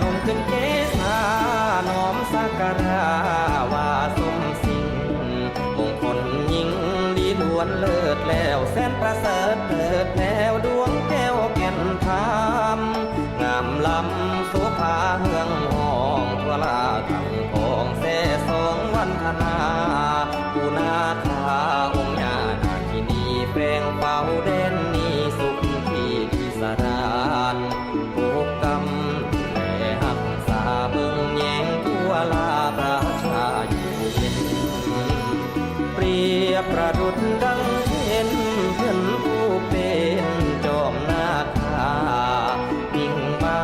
นมขึ้นเกศาน้อมสักการะว่าสมสิ่งมงคลยิ่งดีล้วนเลิศแล้วแสนประเสริฐเถิดแล้วดวงแก้วแก่นธรรมงามล้ำโสภาเฮืองห้องทั่วลาทั้งทองแส่สองวันธนาปูนาคาองค์ญาณาคินีแปลงเป่าเด่นนี้สุขที่ที่สรานภูกรรมแต่หักษาเบิ่งแยงทั่วลาราชาอยู่เย็นเปรียบประดุจดังเห็นเพื่อนผู้เป็นจอมนาคามิ่งบา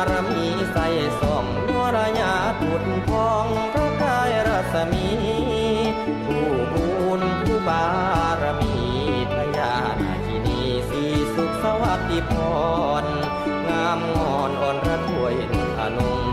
รมีใส่ส่องวรญาตุดพองพระกายรัศมีผู้บุญผู้บารมีพญานาคินีสีสุขสวัสดิพรงามงอนอ่อนระถวยอนง